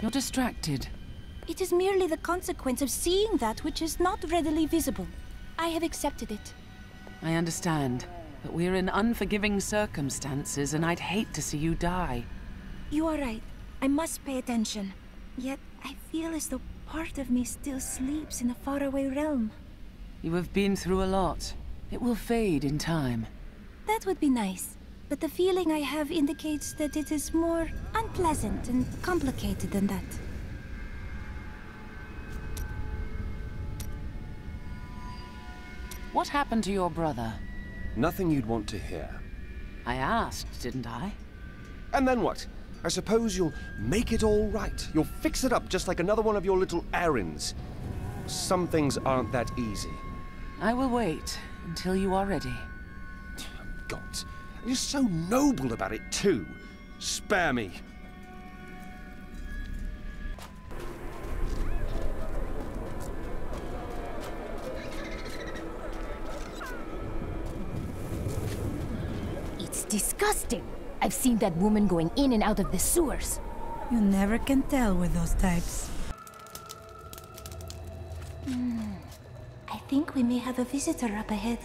You're distracted. It is merely the consequence of seeing that which is not readily visible. I have accepted it. I understand, but we're in unforgiving circumstances, and I'd hate to see you die. You are right. I must pay attention. Yet, I feel as though part of me still sleeps in a faraway realm. You have been through a lot. It will fade in time. That would be nice. But the feeling I have indicates that it is more unpleasant and complicated than that. What happened to your brother? Nothing you'd want to hear. I asked, didn't I? And then what? I suppose you'll make it all right. You'll fix it up just like another one of your little errands. Some things aren't that easy. I will wait until you are ready. God, you're so noble about it too. Spare me. It's disgusting. I've seen that woman going in and out of the sewers. You never can tell with those types. I think we may have a visitor up ahead.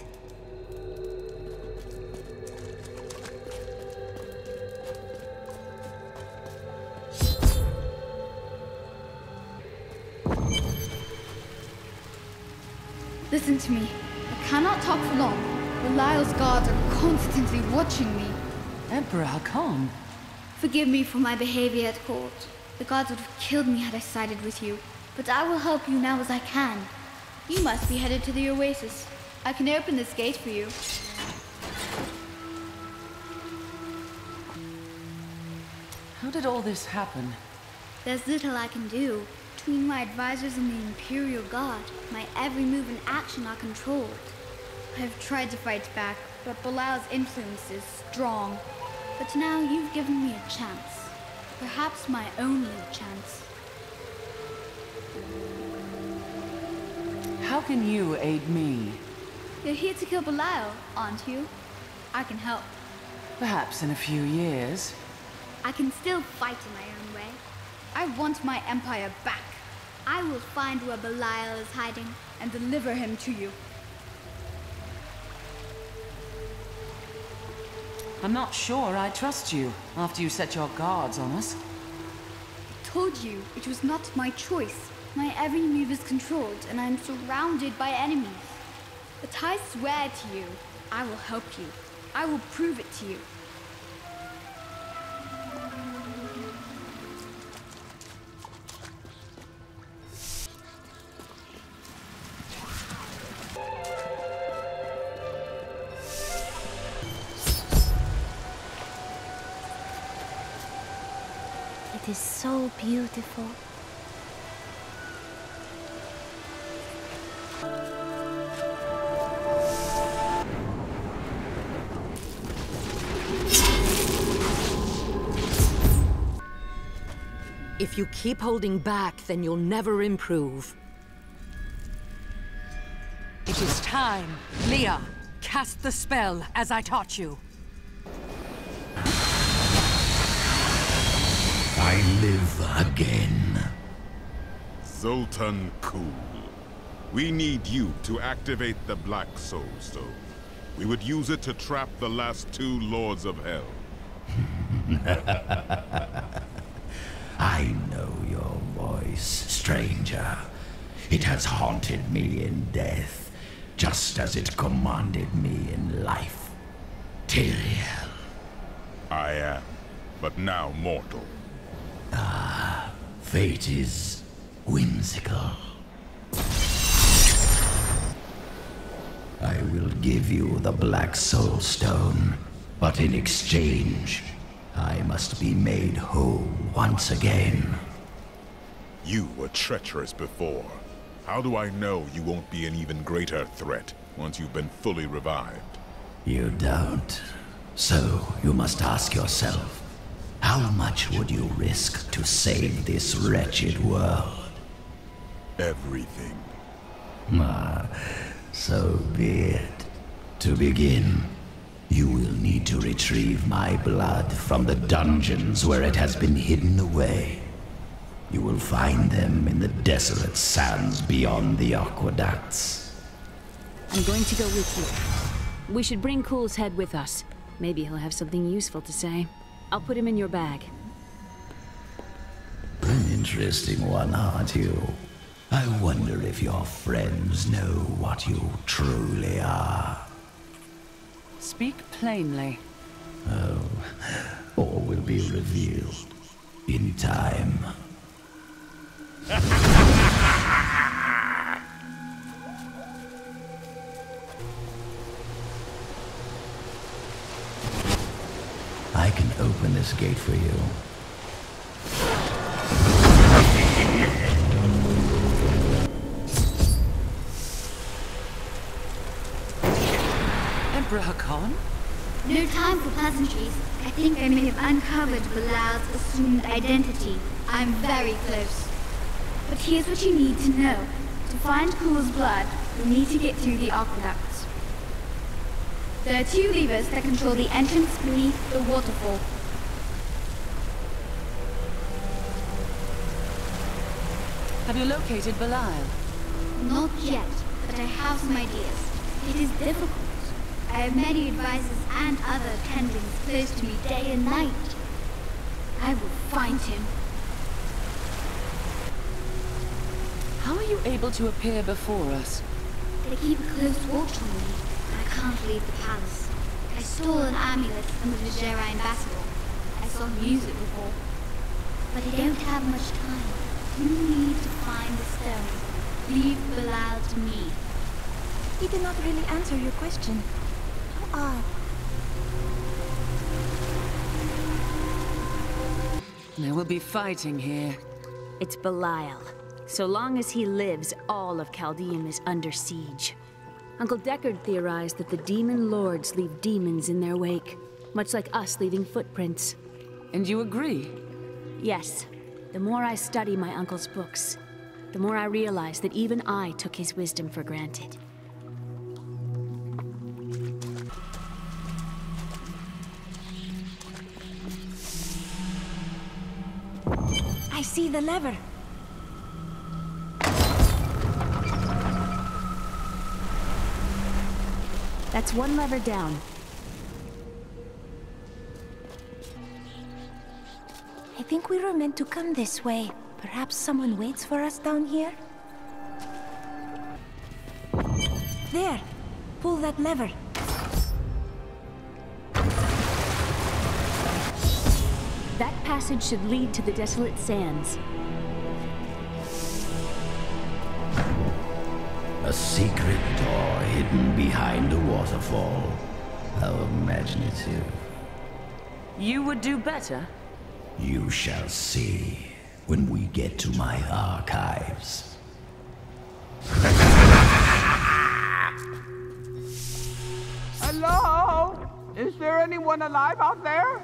Listen to me. I cannot talk for long. Belial's guards are constantly watching me. Emperor Haakon. Forgive me for my behavior at court. The gods would have killed me had I sided with you. But I will help you now as I can. You must be headed to the oasis. I can open this gate for you. How did all this happen? There's little I can do. Between my advisors and the Imperial Guard, my every move and action are controlled. I have tried to fight back, but Belial's influence is strong. But now you've given me a chance. Perhaps my only chance. How can you aid me? You're here to kill Belial, aren't you? I can help. Perhaps in a few years. I can still fight in my own way. I want my empire back. I will find where Belial is hiding and deliver him to you. I'm not sure I trust you after you set your guards on us. I told you it was not my choice. My every move is controlled and I am surrounded by enemies. But I swear to you, I will help you. I will prove it to you. It is so beautiful. If you keep holding back, then you'll never improve. It is time. Leah, cast the spell as I taught you. I live again. Zoltun Kulle. We need you to activate the Black Soulstone. We would use it to trap the last two Lords of Hell. I know your voice, stranger. It has haunted me in death, just as it commanded me in life. Tyrael. I am, but now mortal. Fate is whimsical. I will give you the Black Soulstone, but in exchange, I must be made whole once again. You were treacherous before. How do I know you won't be an even greater threat once you've been fully revived? You don't. So you must ask yourself, how much would you risk to save this wretched world? Everything. So be it. To begin, you will need to retrieve my blood from the dungeons where it has been hidden away. You will find them in the desolate sands beyond the aqueducts. I'm going to go with you. We should bring Kulle's head with us. Maybe he'll have something useful to say. I'll put him in your bag. An interesting one, aren't you? I wonder if your friends know what you truly are. Speak plainly. Oh, all will be revealed in time. I can open this gate for you. Emperor Haakon? No time for pleasantries. I think I may have uncovered Bilal's assumed identity. I'm very close. But here's what you need to know. To find Kulle's blood, you'll need to get through the aqueducts. There are 2 levers that control the entrance beneath the waterfall. Have you located Bilal? Not yet, but I have some ideas. It is difficult. I have many advisors and other attendants close to me day and night. I will find him. How are you able to appear before us? They keep a close watch on me, and I can't leave the palace. I stole an amulet from the Vajera ambassador. I saw him use it before. But I don't have much time. You need to find the stone. Leave Bilal to me. He did not really answer your question. How odd. There will be fighting here. It's Belial. So long as he lives, all of CALDEUM is under siege. Uncle Deckard theorized that the demon lords leave demons in their wake, much like us leaving footprints. And you agree? Yes. The more I study my uncle's books, the more I realize that even I took his wisdom for granted. I see the lever. That's 1 lever down. I think we were meant to come this way. Perhaps someone waits for us down here? There! Pull that lever. That passage should lead to the desolate sands. A secret door hidden behind a waterfall. How imaginative. You would do better? You shall see when we get to my archives. Hello? Is there anyone alive out there?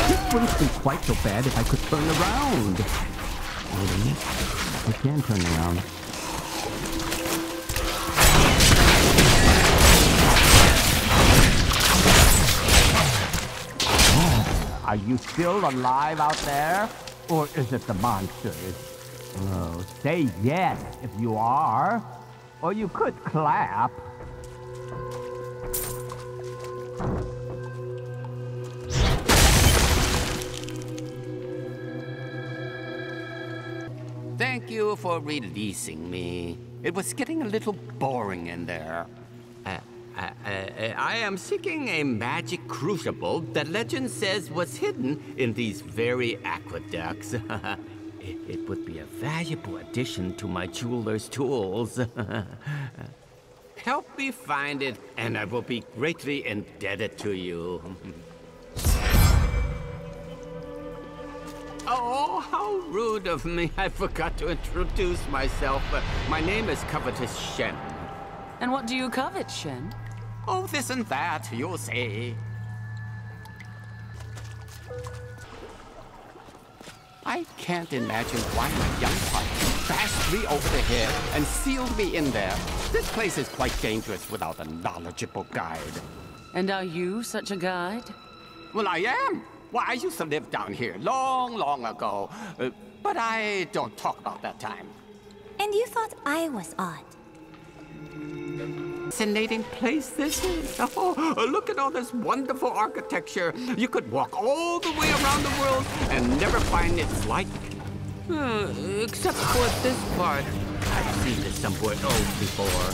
This wouldn't be quite so bad if I could turn around. Really? I can turn around. Are you still alive out there? Or is it the monsters? Oh, say yes if you are. Or you could clap. Thank you for releasing me. It was getting a little boring in there. I am seeking a magic crucible that legend says was hidden in these very aqueducts. It would be a valuable addition to my jeweler's tools. Help me find it, and I will be greatly indebted to you. Oh, how rude of me. I forgot to introduce myself. My name is Covetous Shen. And what do you covet, Shen? Oh, this and that, you'll see. I can't imagine why my young partner bashed me over the head and sealed me in there. This place is quite dangerous without a knowledgeable guide. And are you such a guide? Well, I am. Why, I used to live down here long ago. But I don't talk about that time. And you thought I was odd. Fascinating place this is. Oh, look at all this wonderful architecture. You could walk all the way around the world and never find its like. Except for this part. I've seen this somewhere else before.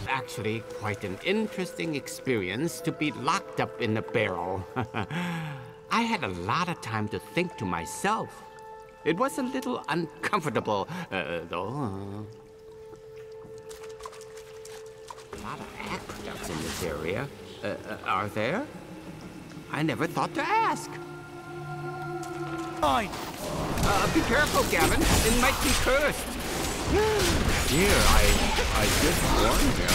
Actually, quite an interesting experience to be locked up in a barrel. I had a lot of time to think to myself. It was a little uncomfortable, though. A lot of aqueducts in this area. Are there? I never thought to ask. Fine. Be careful, Gavin. It might be cursed. Here, I just warned him.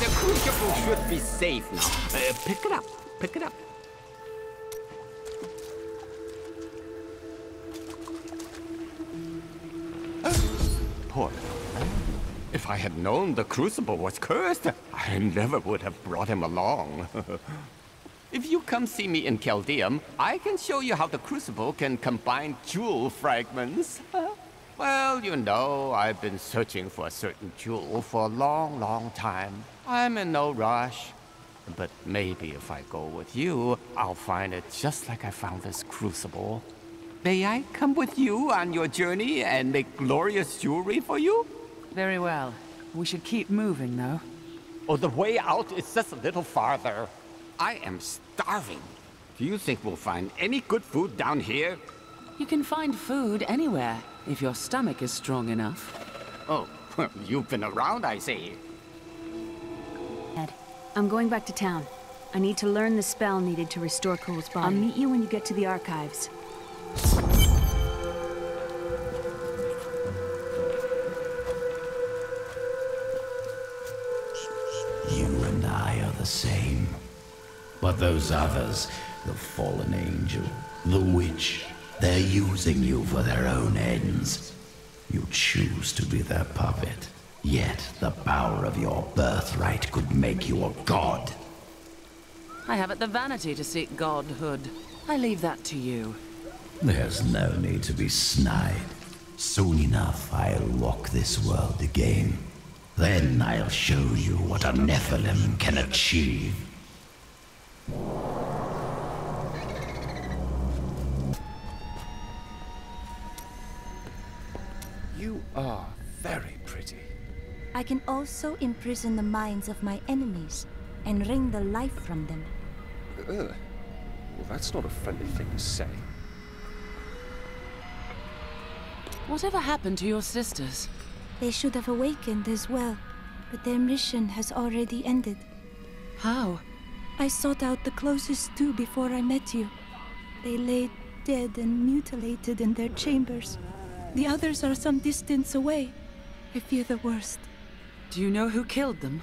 The crucible should be safe now. Pick it up. Pick it up. Poor man. If I had known the crucible was cursed, I never would have brought him along. If you come see me in CALDEUM, I can show you how the crucible can combine jewel fragments. Well, you know, I've been searching for a certain jewel for a long time. I'm in no rush. But maybe if I go with you, I'll find it just like I found this crucible. May I come with you on your journey and make glorious jewelry for you? Very well. We should keep moving, though. Oh, the way out is just a little farther. I am starving. Do you think we'll find any good food down here? You can find food anywhere, if your stomach is strong enough. Oh, you've been around, I see. Ed, I'm going back to town. I need to learn the spell needed to restore Kulle's body. I'll meet you when you get to the archives. You and I are the same. But those others, the fallen angel, the witch, they're using you for their own ends. You choose to be their puppet, yet the power of your birthright could make you a god. I haven't the vanity to seek godhood. I leave that to you. There's no need to be snide. Soon enough, I'll walk this world again. Then I'll show you what a Nephilim can achieve. You are very pretty. I can also imprison the minds of my enemies and wring the life from them. Well, that's not a friendly thing to say. Whatever happened to your sisters? They should have awakened as well, but their mission has already ended. How? I sought out the closest two before I met you. They lay dead and mutilated in their chambers. The others are some distance away. I fear the worst. Do you know who killed them?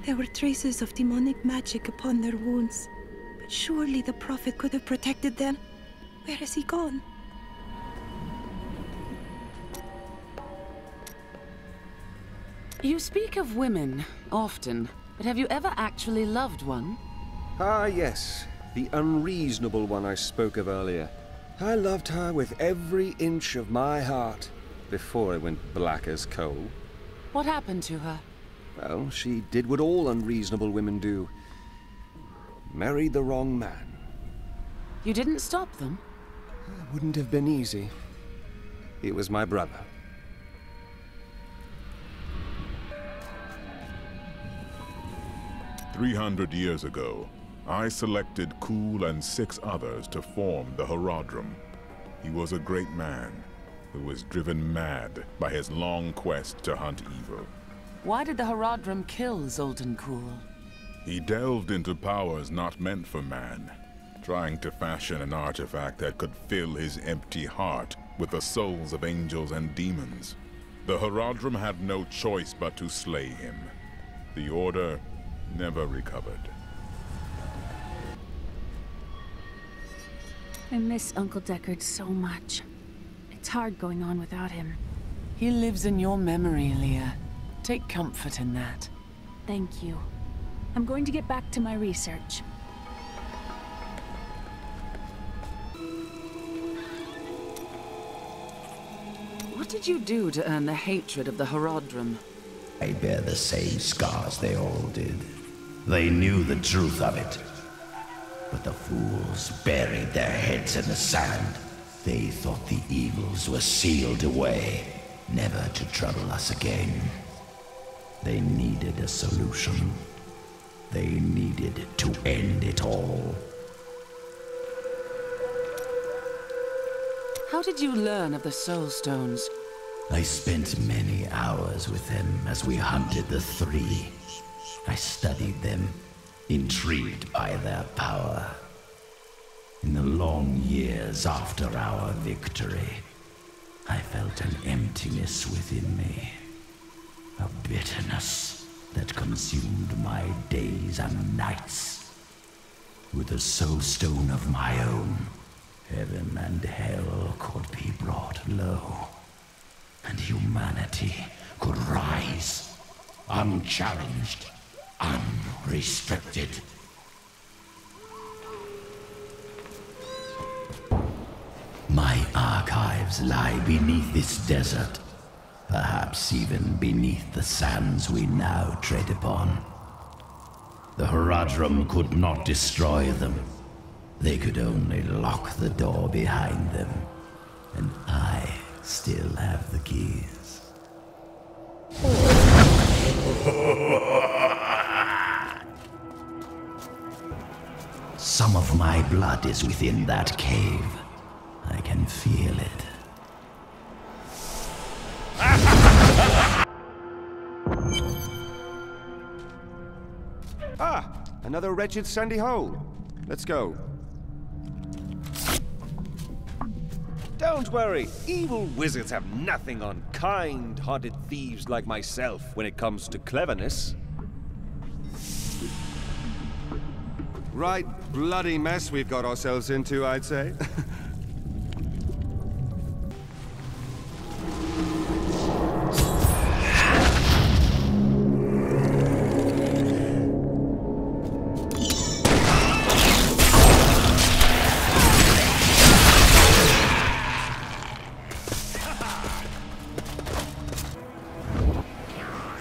There were traces of demonic magic upon their wounds. But surely the Prophet could have protected them. Where has he gone? You speak of women, often, but have you ever actually loved one? Ah, yes. The unreasonable one I spoke of earlier. I loved her with every inch of my heart, before it went black as coal. What happened to her? Well, she did what all unreasonable women do. Married the wrong man. You didn't stop them? It wouldn't have been easy. He was my brother. "300 years ago, I selected KULLE and 6 others to form the Horadrim. He was a great man who was driven mad by his long quest to hunt evil. Why did the Horadrim kill Zoltun? He delved into powers not meant for man, trying to fashion an artifact that could fill his empty heart with the souls of angels and demons. The Horadrim had no choice but to slay him. The Order never recovered. I miss Uncle Deckard so much. It's hard going on without him. He lives in your memory, Leah. Take comfort in that. Thank you. I'm going to get back to my research. What did you do to earn the hatred of the Horadrim? I bear the same scars they all did. They knew the truth of it. But the fools buried their heads in the sand. They thought the evils were sealed away, never to trouble us again. They needed a solution. They needed to end it all. How did you learn of the Soulstones? I spent many hours with them as we hunted the three. I studied them, intrigued by their power. In the long years after our victory, I felt an emptiness within me. A bitterness that consumed my days and nights. With a soulstone of my own, heaven and hell could be brought low, and humanity could rise, unchallenged, unrestricted. My archives lie beneath this desert, perhaps even beneath the sands we now tread upon. The Horadrim could not destroy them. They could only lock the door behind them, and I still have the keys. Some of my blood is within that cave. I can feel it. Ah! Another wretched sandy hole. Let's go. Don't worry, evil wizards have nothing on kind-hearted thieves like myself when it comes to cleverness. Right bloody mess we've got ourselves into, I'd say.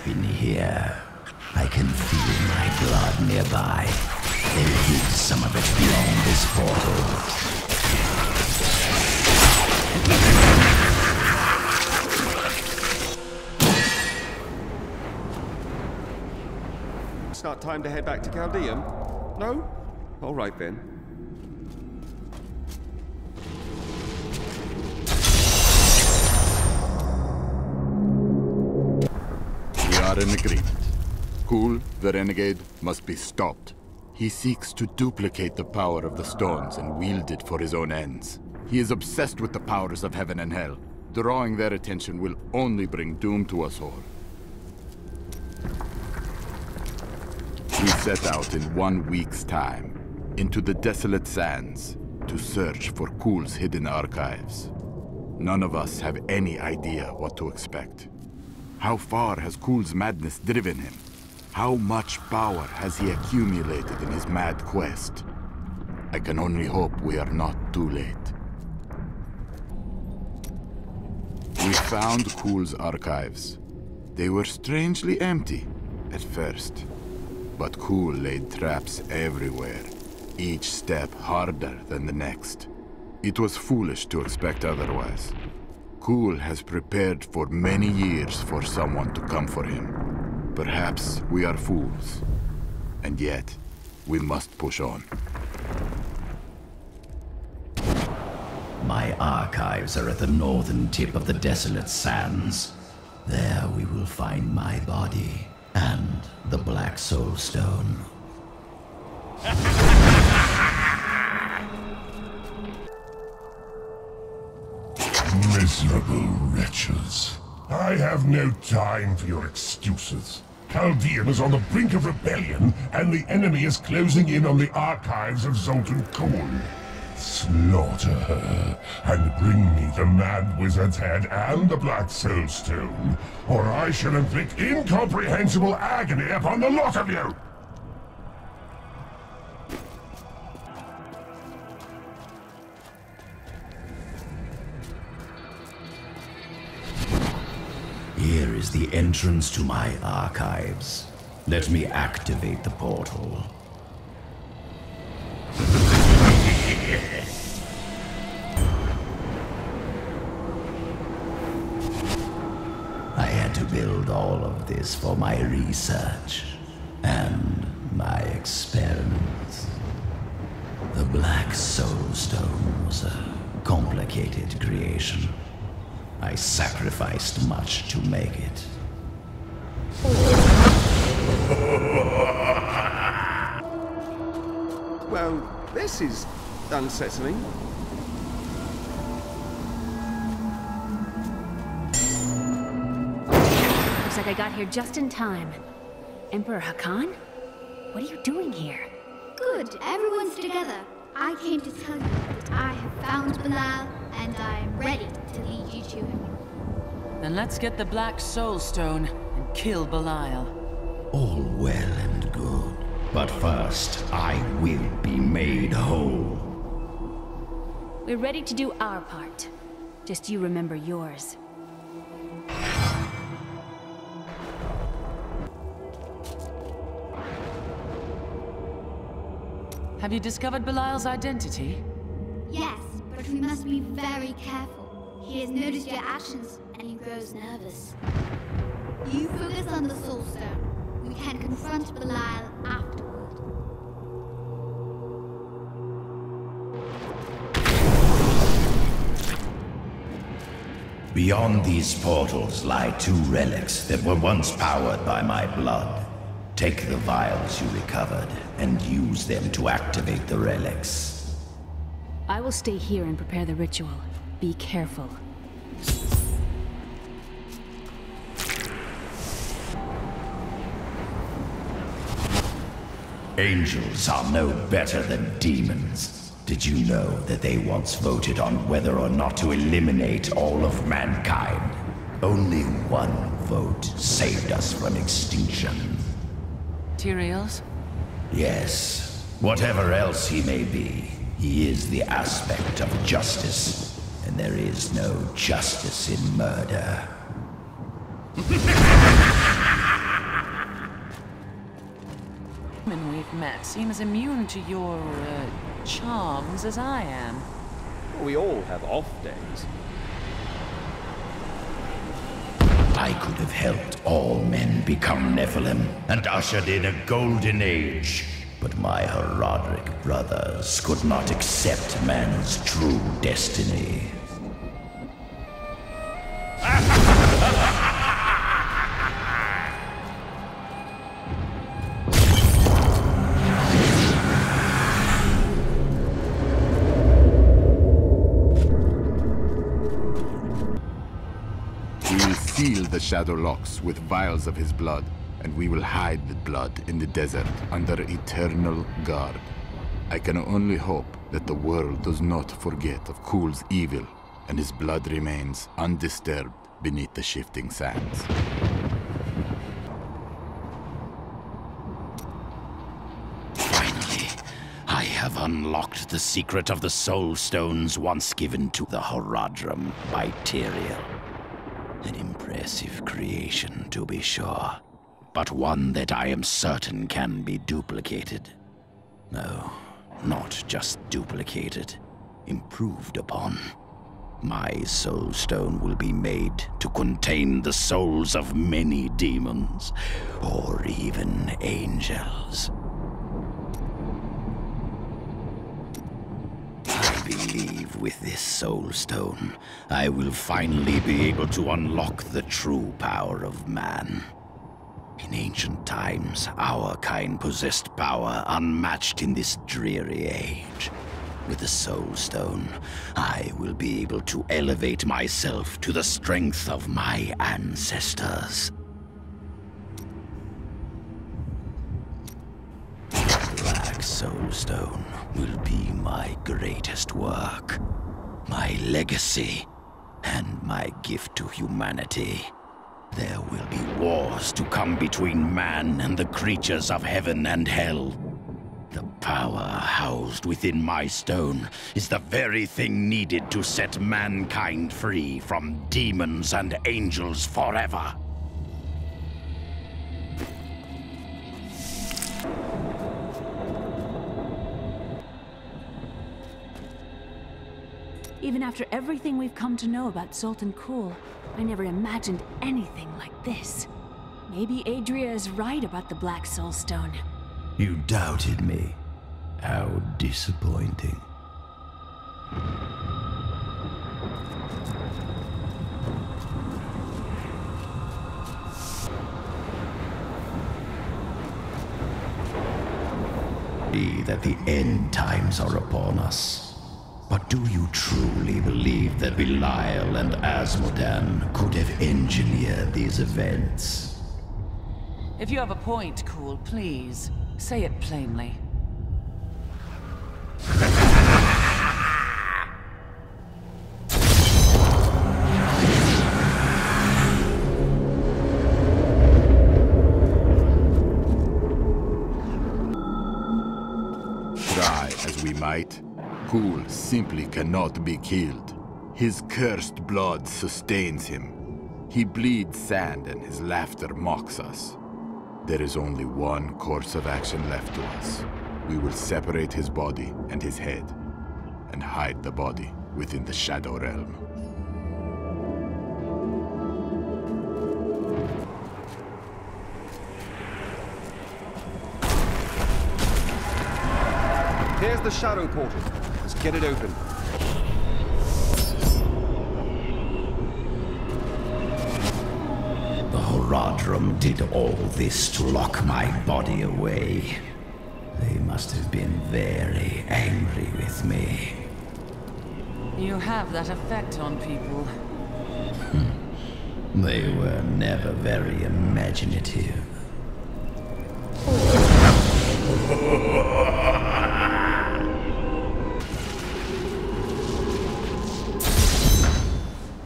In here, I can feel my blood nearby. They hid some of it beyond this portal. It's not time to head back to CALDEUM? No? All right then. We are in agreement. Kulle, the renegade, must be stopped. He seeks to duplicate the power of the stones and wield it for his own ends. He is obsessed with the powers of heaven and hell. Drawing their attention will only bring doom to us all. We set out in 1 week's time into the desolate sands to search for Kulle's hidden archives. None of us have any idea what to expect. How far has Kulle's madness driven him? How much power has he accumulated in his mad quest? I can only hope we are not too late. We found Kulle's archives. They were strangely empty at first, but Kulle laid traps everywhere, each step harder than the next. It was foolish to expect otherwise. Kulle has prepared for many years for someone to come for him. Perhaps we are fools, and yet we must push on. My archives are at the northern tip of the desolate sands. There we will find my body and the Black Soulstone. Miserable wretches. I have no time for your excuses. CALDEUM is on the brink of rebellion, and the enemy is closing in on the archives of ZOLTUN. Slaughter her, and bring me the Mad Wizard's head and the Black Soulstone, or I shall inflict incomprehensible agony upon the lot of you! Here is the entrance to my archives. Let me activate the portal. I had to build all of this for my research and my experiments. The Black Soulstone was a complicated creation. I sacrificed much to make it. Well, this is unsettling. Looks like I got here just in time. Emperor Hakan? What are you doing here? Good, everyone's together. I came to tell you that I have found Belial, and I am ready to lead you to him. Then let's get the Black Soulstone and kill Belial. All well and good. But first, I will be made whole. We're ready to do our part. Just you remember yours. Have you discovered Belial's identity? Yes, but we must be very careful. He has noticed your actions, and he grows nervous. You focus on the Soulstone. We can confront Belial afterward. Beyond these portals lie two relics that were once powered by my blood. Take the vials you recovered and use them to activate the relics. I will stay here and prepare the ritual. Be careful. Angels are no better than demons. Did you know that they once voted on whether or not to eliminate all of mankind? Only one vote saved us from extinction. Tyraels? Yes. Whatever else he may be, he is the aspect of justice. And there is no justice in murder. Women we've met seem as immune to your, charms as I am. We all have off days. I could have helped all men become Nephilim and ushered in a golden age. But my Herodic brothers could not accept man's true destiny. We will seal the Shadow Locks with vials of his blood, and we will hide the blood in the desert under eternal guard. I can only hope that the world does not forget of Kulle's evil, and his blood remains undisturbed beneath the shifting sands. Finally, I have unlocked the secret of the Soulstones once given to the Horadrim by Tyrael. An impressive creation, to be sure, but one that I am certain can be duplicated. No, not just duplicated, improved upon. My Soulstone will be made to contain the souls of many demons, or even angels. I believe with this Soulstone, I will finally be able to unlock the true power of man. In ancient times, our kind possessed power unmatched in this dreary age. With the Soulstone, I will be able to elevate myself to the strength of my ancestors. Black Soulstone will be my greatest work, my legacy, and my gift to humanity. There will be wars to come between man and the creatures of heaven and hell. The power housed within my stone is the very thing needed to set mankind free from demons and angels forever. Even after everything we've come to know about Sultan Kulle, I never imagined anything like this. Maybe Adria is right about the Black Soulstone. You doubted me. How disappointing. That the end times are upon us. But do you truly believe that Belial and Asmodan could have engineered these events? If you have a point, Kulle, please, say it plainly. Try as we might, Kulle simply cannot be killed. His cursed blood sustains him. He bleeds sand and his laughter mocks us. There is only one course of action left to us. We will separate his body and his head, and hide the body within the Shadow Realm. Here's the Shadow Portal. Let's get it open. The Horadrim did all this to lock my body away. They must have been very angry with me. You have that effect on people. They were never very imaginative.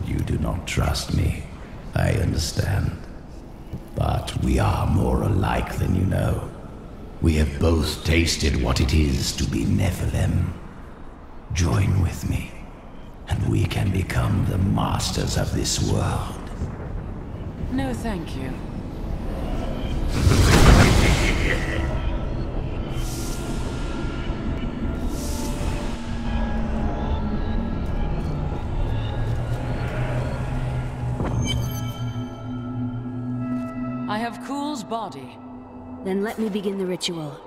You do not trust me. I understand. But we are more alike than you know. We have both tasted what it is to be Nephilim. Join with me, and we can become the masters of this world. No, thank you. I have Kulle's body. Then let me begin the ritual.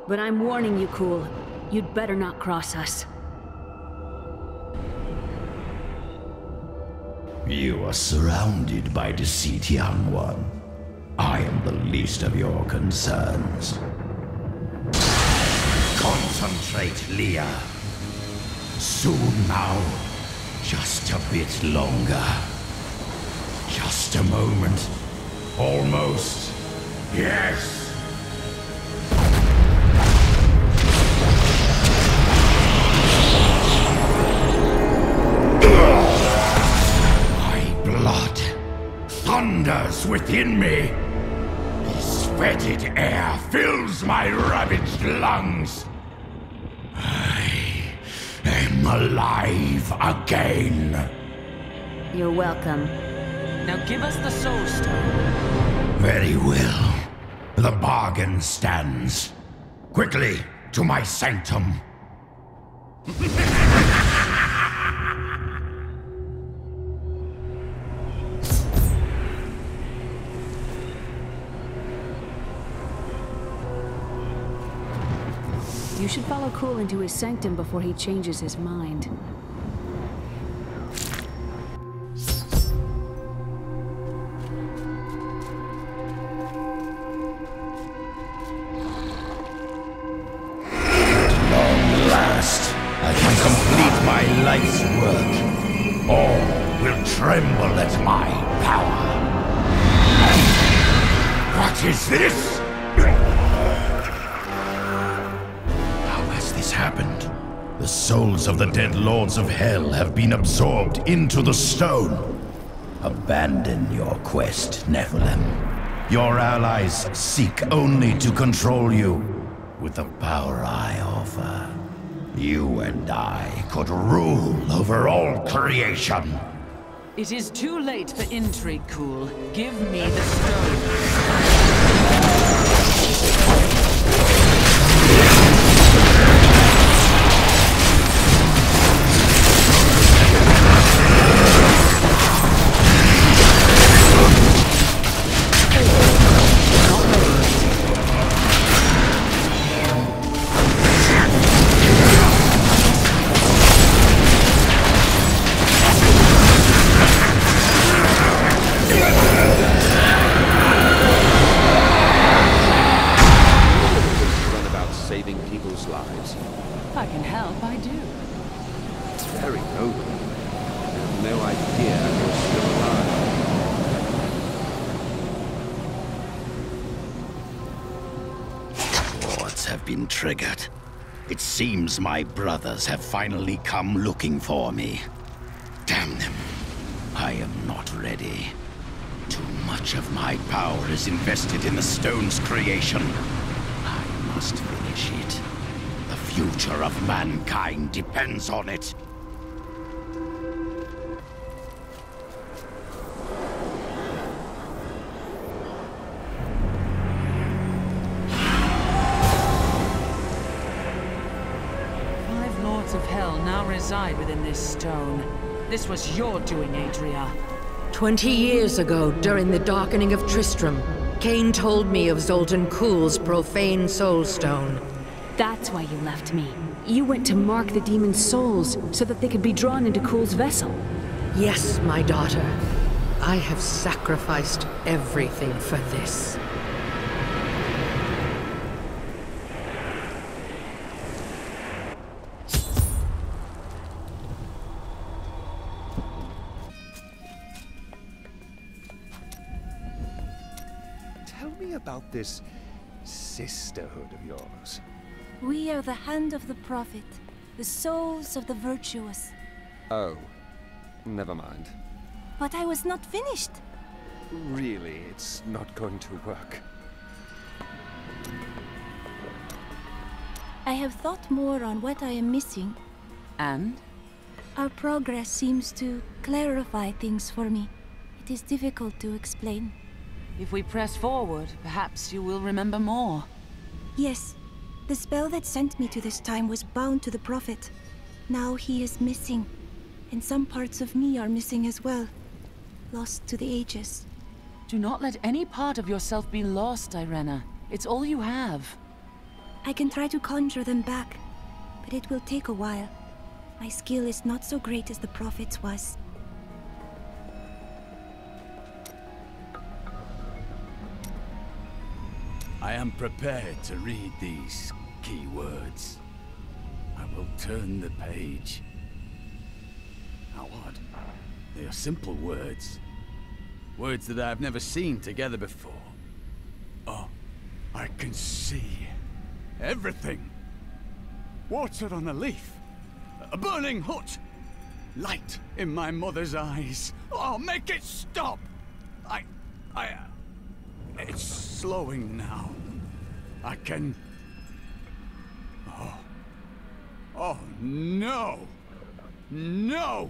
But I'm warning you, Kulle. You'd better not cross us. You are surrounded by deceit, young one. I am the least of your concerns. Concentrate, Leah. Soon now. Just a bit longer. Just a moment. Almost. Yes! My blood thunders within me. This fetid air fills my ravaged lungs. I am alive again. You're welcome. Now give us the Soulstone. Very well. The bargain stands. Quickly, to my sanctum. You should follow Kulle into his sanctum before he changes his mind. Life's work. All will tremble at my power. What is this? has happened. The souls of the dead lords of hell have been absorbed into the stone. Abandon your quest, Nephilim. Your allies seek only to control you. With the power I offer, you and I could rule over all creation. It is too late for intrigue, Kulle. Give me the stone. Triggered. It seems my brothers have finally come looking for me. Damn them. I am not ready. Too much of my power is invested in the stone's creation. I must finish it. The future of mankind depends on it. Reside within this stone. This was your doing, Adria. 20 years ago, during the darkening of Tristram, Cain told me of Zoltun Kulle's profane soulstone. That's why you left me. You went to mark the demon's souls so that they could be drawn into Kulle's vessel. Yes, my daughter. I have sacrificed everything for this. About this sisterhood of yours. We are the hand of the prophet, the souls of the virtuous. Oh, never mind. But I was not finished. Really, it's not going to work. I have thought more on what I am missing. And? Our progress seems to clarify things for me. It is difficult to explain. If we press forward, perhaps you will remember more. Yes. The spell that sent me to this time was bound to the prophet. Now he is missing. And some parts of me are missing as well. Lost to the ages. Do not let any part of yourself be lost, Irena. It's all you have. I can try to conjure them back, but it will take a while. My skill is not so great as the prophet's was. I am prepared to read these key words. I will turn the page. How odd. They are simple words. Words that I have never seen together before. Oh, I can see everything. Water on a leaf. A burning hut. Light in my mother's eyes. Oh, make it stop! It's slowing now. I can... Oh, no! No!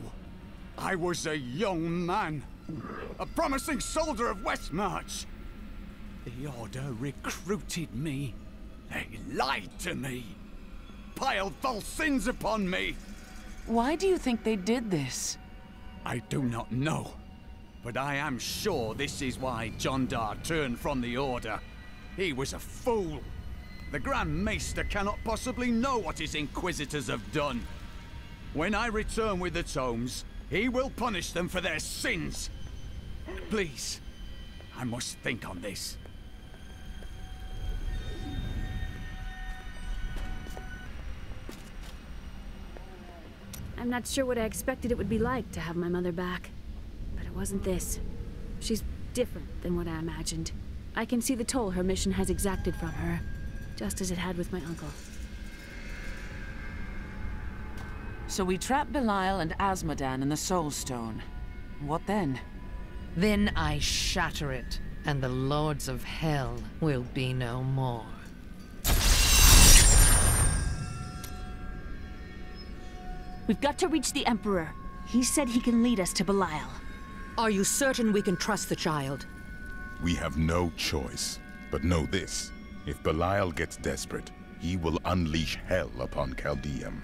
I was a young man. A promising soldier of Westmarch. The Order recruited me. They lied to me. Piled false sins upon me. Why do you think they did this? I do not know. But I am sure this is why Jondar turned from the Order. He was a fool. The Grand Maester cannot possibly know what his Inquisitors have done. When I return with the tomes, he will punish them for their sins. Please, I must think on this. I'm not sure what I expected it would be like to have my mother back. But it wasn't this. She's different than what I imagined. I can see the toll her mission has exacted from her, just as it had with my uncle. So we trap Belial and Azmodan in the Soulstone. What then? Then I shatter it, and the Lords of Hell will be no more. We've got to reach the Emperor. He said he can lead us to Belial. Are you certain we can trust the child? We have no choice. But know this, if Belial gets desperate, he will unleash hell upon CALDEUM.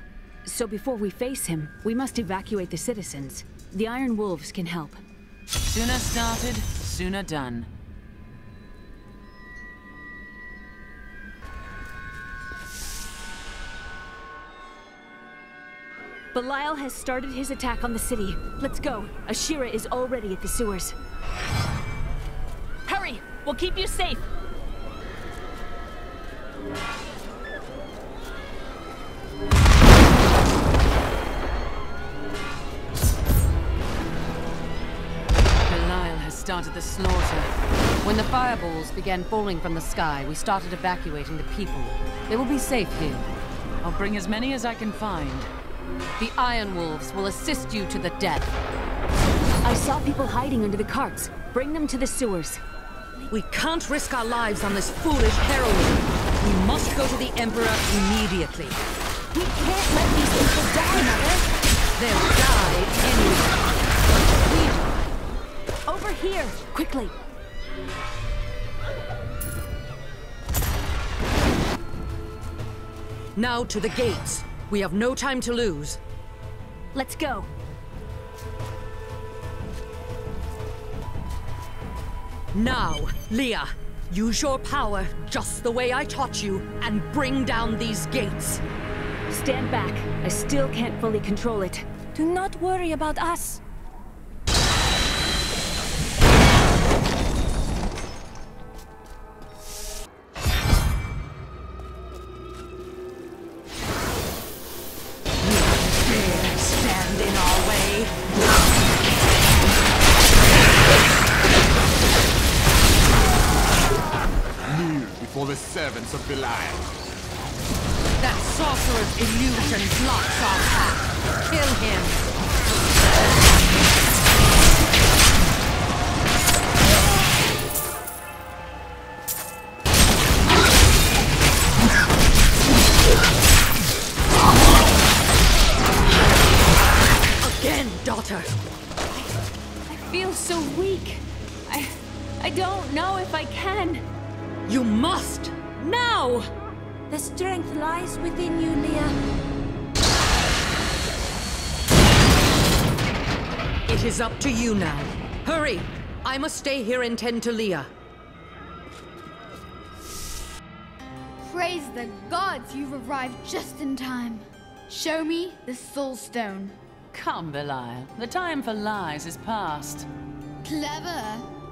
So before we face him, we must evacuate the citizens. The Iron Wolves can help. Sooner started, sooner done. Belial has started his attack on the city. Let's go. Ashira is already at the sewers. Hurry! We'll keep you safe! Belial has started the slaughter. When the fireballs began falling from the sky, we started evacuating the people. They will be safe here. I'll bring as many as I can find. The Iron Wolves will assist you to the death. I saw people hiding under the carts. Bring them to the sewers. We can't risk our lives on this foolish heroism. We must go to the Emperor immediately. We can't let these people die, Mother. They'll die anyway. Over here, quickly. Now to the gates. We have no time to lose. Let's go. Now, Leah, use your power just the way I taught you and bring down these gates. Stand back. I still can't fully control it. Do not worry about us. Stand in our way. Kneel before the servants of Belial. That sorcerer's illusion blocks our path. Kill him. Again, daughter. I feel so weak. I don't know if I can. You must! Now! The strength lies within you, Leah. It is up to you now. Hurry! I must stay here and tend to Leah. Praise the gods, you've arrived just in time. Show me the Soulstone. Come, Belial. The time for lies is past. Clever.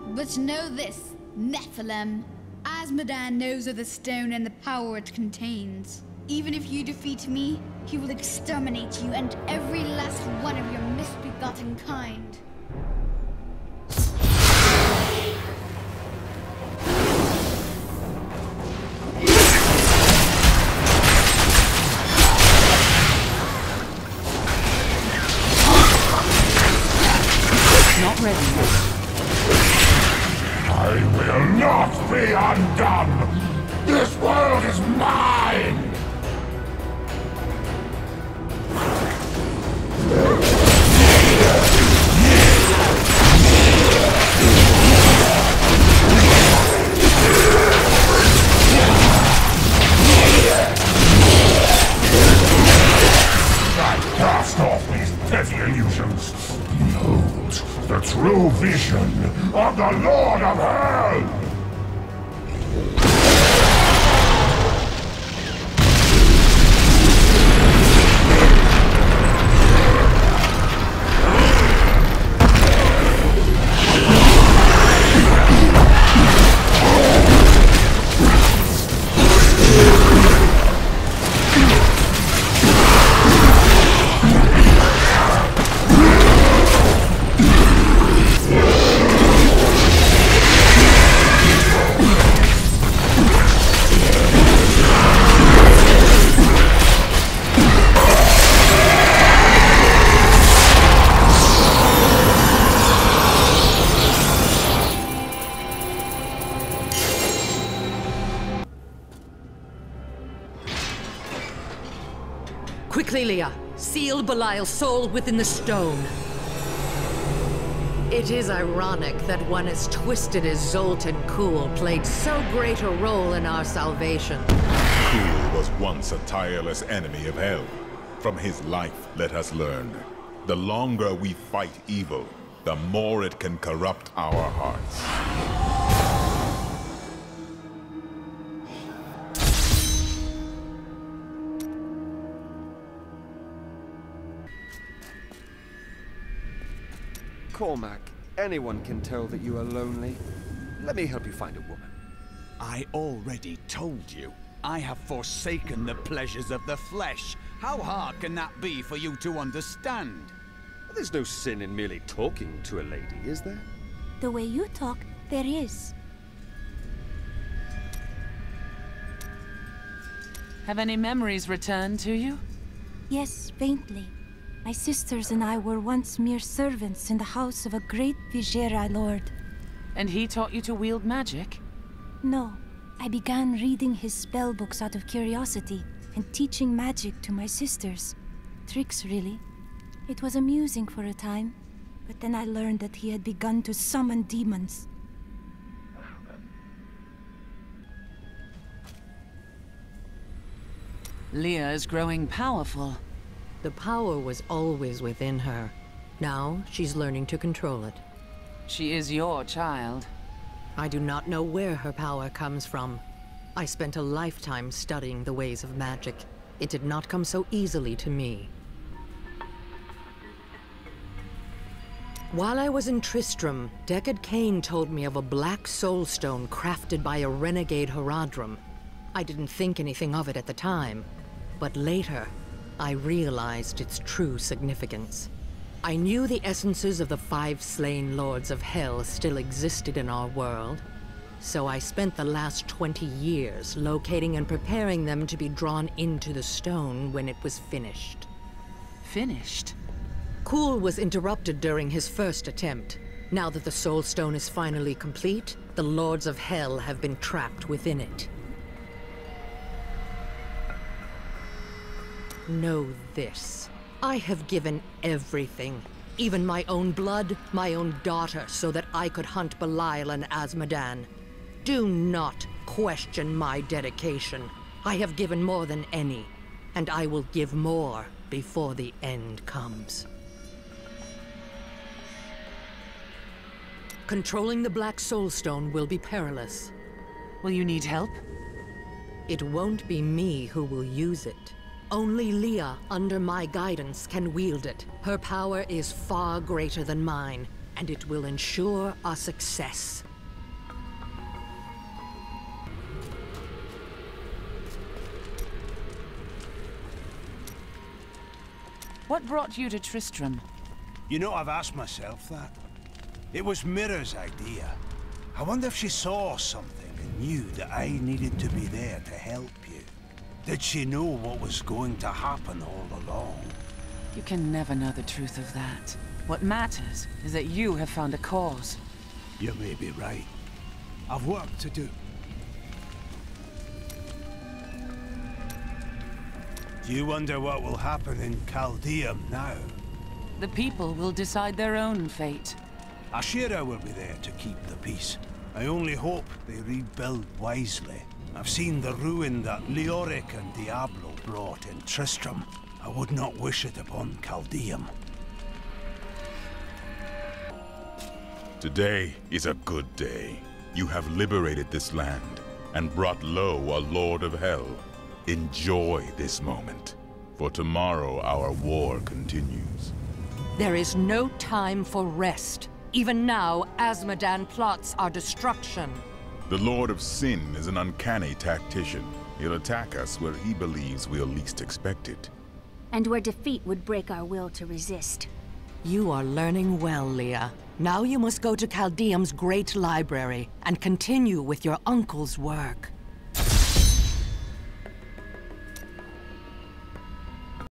But know this, Nephilim. Azmodan knows of the stone and the power it contains. Even if you defeat me, he will exterminate you and every last one of your misbegotten kind. Not ready yet. I will not be undone! This world is mine! I cast off these petty illusions. Behold, the true vision of the Lord of Hell! Quickly, Leah. Seal Belial's soul within the stone. It is ironic that one as twisted as Zoltun Kulle played so great a role in our salvation. Kulle was once a tireless enemy of hell. From his life, let us learn. The longer we fight evil, the more it can corrupt our hearts. Cormac, anyone can tell that you are lonely. Let me help you find a woman. I already told you. I have forsaken the pleasures of the flesh. How hard can that be for you to understand? There's no sin in merely talking to a lady, is there? The way you talk, there is. Have any memories returned to you? Yes, faintly. My sisters and I were once mere servants in the house of a great Vizier lord. And he taught you to wield magic? No. I began reading his spell books out of curiosity and teaching magic to my sisters. Tricks, really. It was amusing for a time, but then I learned that he had begun to summon demons. Leah is growing powerful. The power was always within her. Now, she's learning to control it. She is your child. I do not know where her power comes from. I spent a lifetime studying the ways of magic. It did not come so easily to me. While I was in Tristram, Deckard Cain told me of a black soulstone crafted by a renegade Horadrim. I didn't think anything of it at the time, but later, I realized its true significance. I knew the essences of the 5 slain lords of hell still existed in our world, so I spent the last 20 years locating and preparing them to be drawn into the stone when it was finished. Finished? Kulle was interrupted during his first attempt. Now that the Soulstone is finally complete, the lords of hell have been trapped within it. Know this. I have given everything. Even my own blood, my own daughter, so that I could hunt Belial and Azmodan. Do not question my dedication. I have given more than any, and I will give more before the end comes. Controlling the Black Soulstone will be perilous. Will you need help? It won't be me who will use it. Only Leah, under my guidance, can wield it. Her power is far greater than mine, and it will ensure our success. What brought you to Tristram? You know, I've asked myself that. It was Mira's idea. I wonder if she saw something and knew that I needed to be there to help you. Did she know what was going to happen all along? You can never know the truth of that. What matters is that you have found a cause. You may be right. I've work to do. Do you wonder what will happen in CALDEUM now? The people will decide their own fate. Ashira will be there to keep the peace. I only hope they rebuild wisely. I've seen the ruin that Leoric and Diablo brought in Tristram. I would not wish it upon CALDEUM. Today is a good day. You have liberated this land and brought low a lord of hell. Enjoy this moment, for tomorrow our war continues. There is no time for rest. Even now, Azmodan plots our destruction. The Lord of Sin is an uncanny tactician. He'll attack us where he believes we'll least expect it. And where defeat would break our will to resist. You are learning well, Leah. Now you must go to CALDEUM's great library and continue with your uncle's work.